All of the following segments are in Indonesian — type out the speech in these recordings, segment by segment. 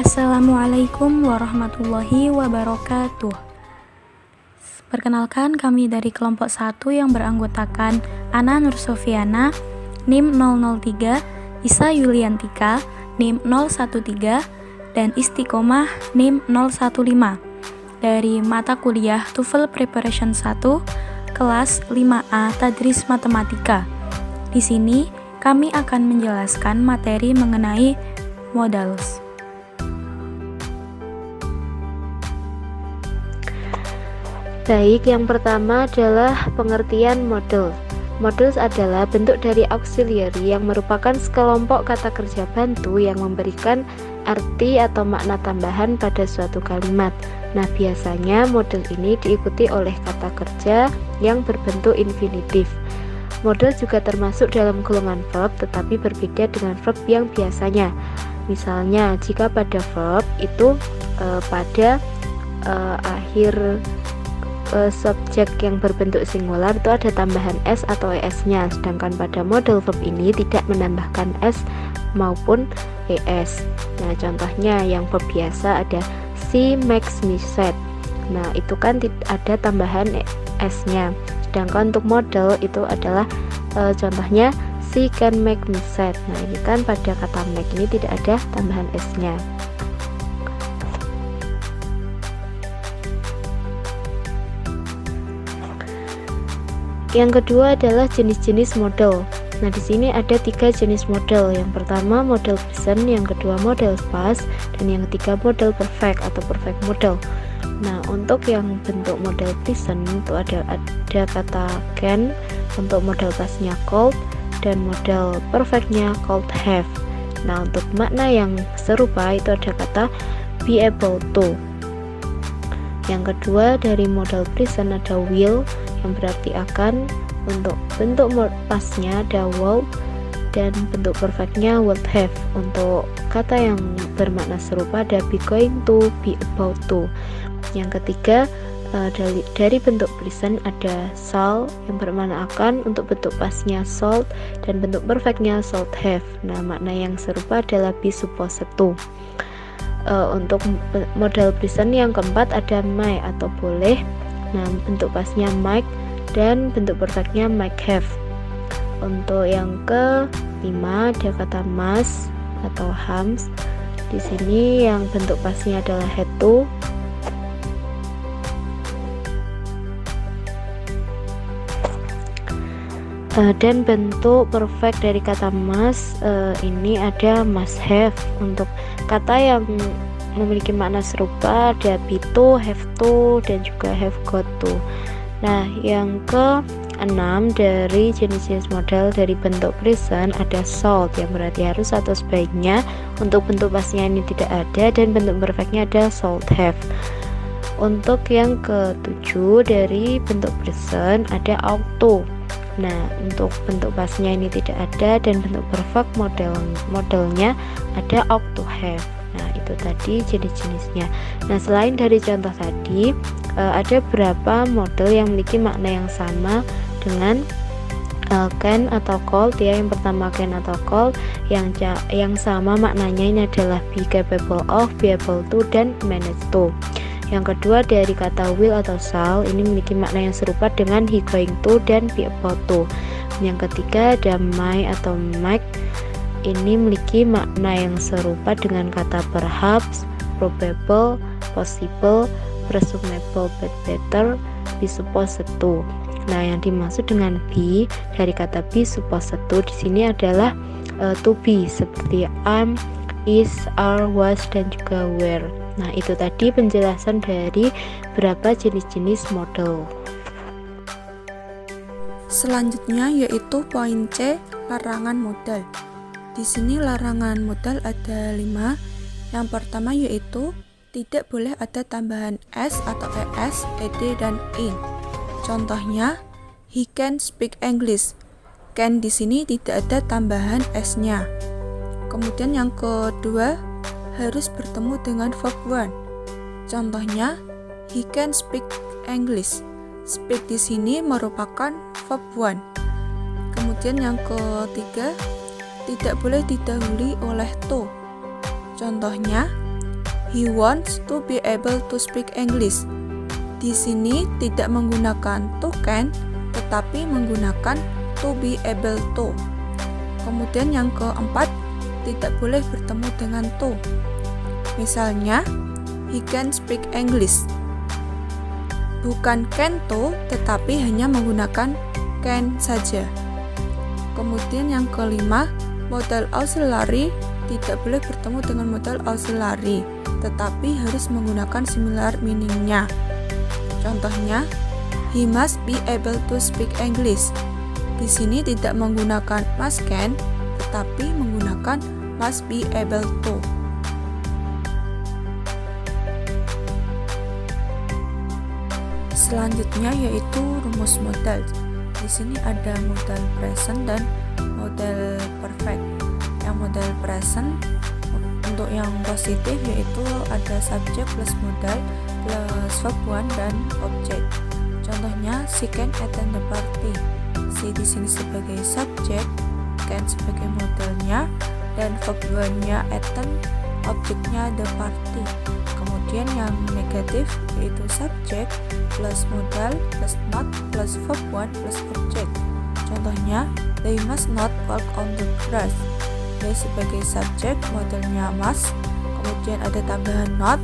Assalamualaikum warahmatullahi wabarakatuh. Perkenalkan, kami dari kelompok 1 yang beranggotakan Ana Nur Sofiana, NIM 003, Isa Yuliantika, NIM 013, dan Istiqomah NIM 015 dari mata kuliah TOEFL Preparation 1, kelas 5A Tadris Matematika. Di sini kami akan menjelaskan materi mengenai modals. Baik, yang pertama adalah pengertian model. Models adalah bentuk dari auxiliary yang merupakan sekelompok kata kerja bantu yang memberikan arti atau makna tambahan pada suatu kalimat. Nah, biasanya model ini diikuti oleh kata kerja yang berbentuk infinitif. Model juga termasuk dalam golongan verb, tetapi berbeda dengan verb yang biasanya. Misalnya, jika pada verb itu pada akhir subjek yang berbentuk singular itu ada tambahan s atau es-nya, sedangkan pada model verb ini tidak menambahkan s maupun es. Nah, contohnya yang verb biasa ada she makes me sad. Nah, itu kan ada tambahan s-nya. Sedangkan untuk model itu adalah contohnya she can make me sad. Nah, ini kan pada kata make ini tidak ada tambahan s-nya. Yang kedua adalah jenis-jenis model. Nah, di sini ada 3 jenis model. Yang pertama model present, yang kedua model past, dan yang ketiga model perfect atau perfect model. Nah, untuk yang bentuk model present itu ada kata can, untuk model pastnya could, dan model perfectnya could have. Nah, untuk makna yang serupa itu ada kata be able to. Yang kedua dari model present ada will, yang berarti akan. Untuk bentuk pastnya ada would, dan bentuk perfectnya would have. Untuk kata yang bermakna serupa ada be going to, be about to. Yang ketiga dari bentuk present ada shall, yang bermakna akan. Untuk bentuk pastnya should, dan bentuk perfectnya should have. Nah, makna yang serupa adalah be supposed to. Untuk model present yang keempat ada may atau boleh. Nah, bentuk pastnya might, dan bentuk perfectnya might have. Untuk yang kelima ada kata must atau harms. Di sini yang bentuk pastnya adalah had to. Dan bentuk perfect dari kata must ini ada must have. Untuk kata yang memiliki makna serupa ada be to, have to, dan juga have got to. Nah, yang ke-6 dari jenis-jenis model dari bentuk present ada should, yang berarti harus atau sebaiknya. Untuk bentuk pastinya ini tidak ada, dan bentuk perfectnya ada should have. Untuk yang ke-7 dari bentuk present ada ought. Nah, untuk bentuk pastinya ini tidak ada, dan bentuk perfect modelnya ada ought to have. Nah, itu tadi jenis-jenisnya. Nah, selain dari contoh tadi, ada beberapa model yang memiliki makna yang sama dengan can atau could ya. Yang pertama can atau could, yang sama maknanya ini adalah be capable of, be able to, dan manage to. Yang kedua dari kata will atau shall, ini memiliki makna yang serupa dengan he going to dan be about to. Yang ketiga ada might atau might, ini memiliki makna yang serupa dengan kata perhaps, probable, possible, presumable, but better, be supposed to. Nah, yang dimaksud dengan be dari kata be supposed to di sini adalah to be, seperti am, is, are, was, dan juga were. Nah, itu tadi penjelasan dari beberapa jenis-jenis model. Selanjutnya yaitu poin C, larangan modal. Di sini larangan modal ada 5. Yang pertama yaitu tidak boleh ada tambahan s atau es, ed, dan in. Contohnya, he can speak English. Can di sini tidak ada tambahan s-nya. Kemudian yang kedua harus bertemu dengan verb one. Contohnya, he can speak English. Speak di sini merupakan verb one. Kemudian yang ketiga tidak boleh didahului oleh to. Contohnya, He wants to be able to speak English. Di sini tidak menggunakan to can, tetapi menggunakan to be able to. Kemudian yang keempat, tidak boleh bertemu dengan to. Misalnya, he can speak English. Bukan can to, tetapi hanya menggunakan can saja. Kemudian yang kelima, modal auxiliary tidak boleh bertemu dengan modal auxiliary, tetapi harus menggunakan similar meaning-nya. Contohnya, he must be able to speak English. Di sini tidak menggunakan must can, tetapi menggunakan must be able to. Selanjutnya yaitu rumus modal. Di sini ada modal present dan modal perfect. Yang modal present untuk yang positif yaitu ada subjek plus modal plus verb 1 dan objek. Contohnya, she can attend the party. She di sini sebagai subjek, can sebagai modalnya, dan verb 2-nya attend, objeknya the party. Kemudian yang negatif yaitu subjek plus modal plus not plus verb 1 plus objek. Contohnya, they must not walk on the grass. They sebagai subjek, modalnya must, kemudian ada tambahan not,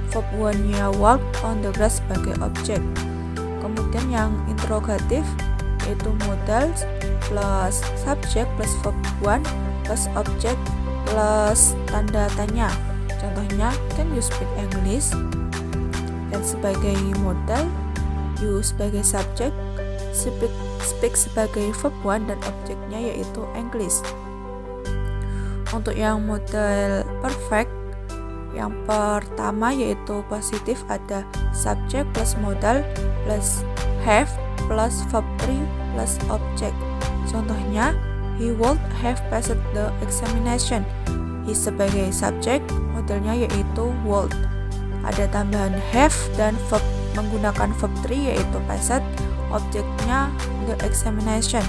verb 1-nya walk on the grass sebagai objek. Kemudian yang interrogatif yaitu modal plus subjek plus verb 1 plus objek plus tanda tanya. Contohnya, can you speak English? Dan sebagai modal, you sebagai subjek, speak sebagai verb 1 dan objeknya yaitu English. Untuk yang modal perfect, yang pertama yaitu positif ada subjek plus modal plus have plus verb 3 plus objek. Contohnya, he would have passed the examination. He sebagai subjek, modalnya yaitu would. Ada tambahan have dan verb menggunakan verb 3 yaitu passed, objeknya the examination.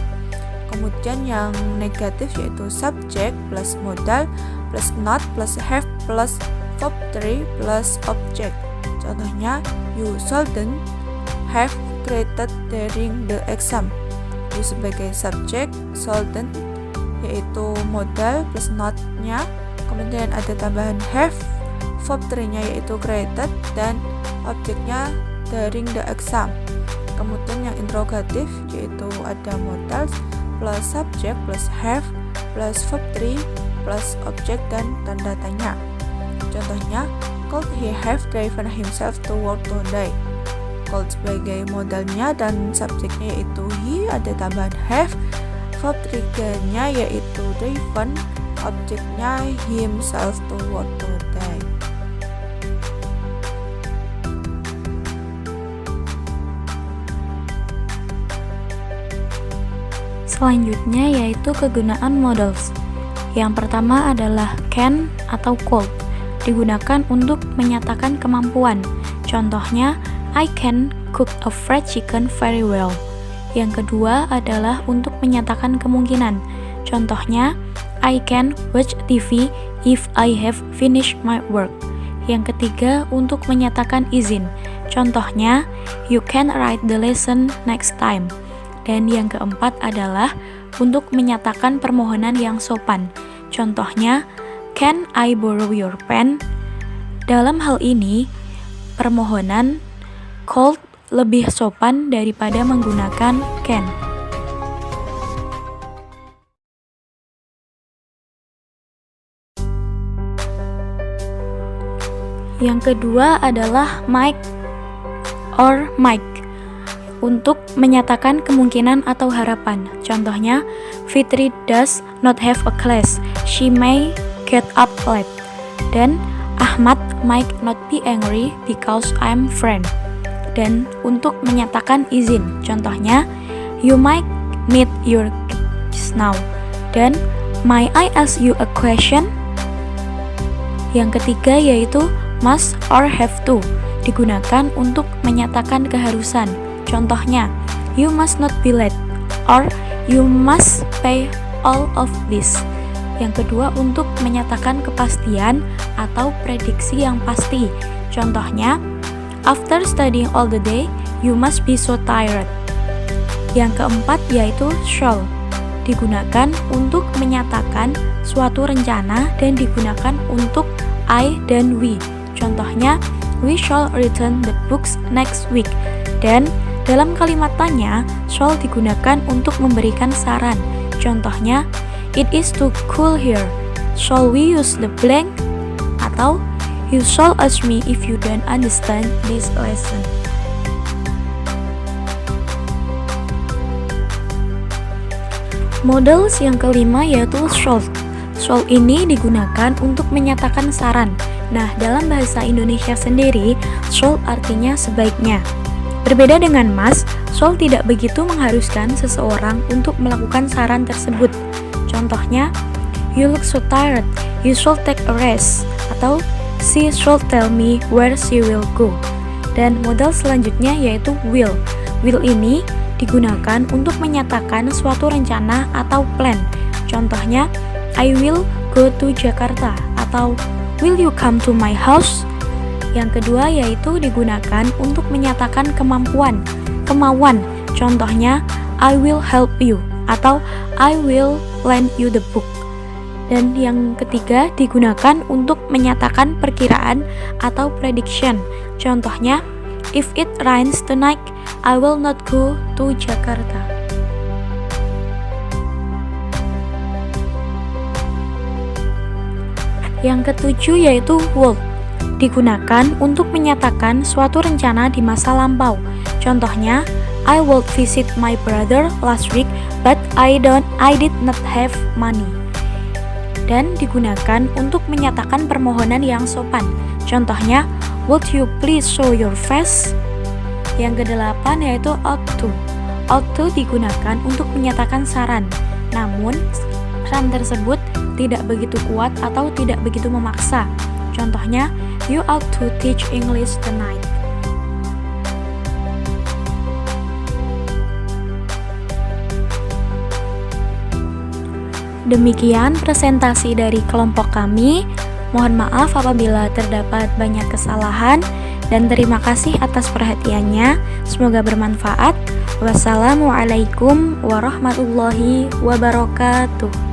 Kemudian yang negatif yaitu subjek plus modal plus not plus have plus verb 3 plus objek. Contohnya, you shouldn't have graded during the exam. You sebagai subjek, shouldn't yaitu modal plus not-nya, kemudian ada tambahan have, verb 3-nya yaitu graded, dan objeknya during the exam. Kemudian yang interrogatif yaitu ada modal plus subjek plus have plus verb 3 plus objek dan tanda tanya. Contohnya, could he have driven himself to work today? Could sebagai modalnya dan subjeknya yaitu he, ada tambahan have, verb 3-nya yaitu driven, objeknya himself to work today. Selanjutnya yaitu kegunaan modals. Yang pertama adalah can atau could, digunakan untuk menyatakan kemampuan. Contohnya, I can cook a fried chicken very well. Yang kedua adalah untuk menyatakan kemungkinan. Contohnya, I can watch TV if I have finished my work. Yang ketiga untuk menyatakan izin. Contohnya, you can write the lesson next time. Dan yang keempat adalah untuk menyatakan permohonan yang sopan. Contohnya, can I borrow your pen? Dalam hal ini, permohonan could lebih sopan daripada menggunakan can. Yang kedua adalah might or might, untuk menyatakan kemungkinan atau harapan. Contohnya, Fitri does not have a class. She may get up late. Dan Ahmad might not be angry because I'm friend. Dan untuk menyatakan izin. Contohnya, you might meet your kids now. Dan may I ask you a question? Yang ketiga yaitu must or have to, digunakan untuk menyatakan keharusan. Contohnya, you must not be late, or you must pay all of this. Yang kedua untuk menyatakan kepastian atau prediksi yang pasti. Contohnya, after studying all the day, you must be so tired. Yang keempat yaitu shall, digunakan untuk menyatakan suatu rencana dan digunakan untuk I dan we. Contohnya, we shall return the books next week. Dan dalam kalimat tanya, shall digunakan untuk memberikan saran. Contohnya, it is too cool here. Shall we use the blank? Atau, you shall ask me if you don't understand this lesson. Models yang kelima yaitu shall. Shall ini digunakan untuk menyatakan saran. Nah, dalam bahasa Indonesia sendiri, shall artinya sebaiknya. Berbeda dengan must, shall tidak begitu mengharuskan seseorang untuk melakukan saran tersebut. Contohnya, you look so tired, you should take a rest. Atau, she should tell me where she will go. Dan model selanjutnya yaitu will. Will ini digunakan untuk menyatakan suatu rencana atau plan. Contohnya, I will go to Jakarta. Atau, will you come to my house? Yang kedua yaitu digunakan untuk menyatakan kemampuan, kemauan. Contohnya, I will help you atau I will lend you the book. Dan yang ketiga digunakan untuk menyatakan perkiraan atau prediction. Contohnya, if it rains tonight, I will not go to Jakarta. Yang ketujuh yaitu would, digunakan untuk menyatakan suatu rencana di masa lampau. Contohnya, I would visit my brother last week, but I did not have money. Dan digunakan untuk menyatakan permohonan yang sopan. Contohnya, would you please show your face? Yang kedelapan yaitu ought to. Ought to digunakan untuk menyatakan saran. Namun, saran tersebut tidak begitu kuat atau tidak begitu memaksa. Contohnya, you ought to teach English tonight. Demikian presentasi dari kelompok kami. Mohon maaf apabila terdapat banyak kesalahan dan terima kasih atas perhatiannya. Semoga bermanfaat. Wassalamualaikum warahmatullahi wabarakatuh.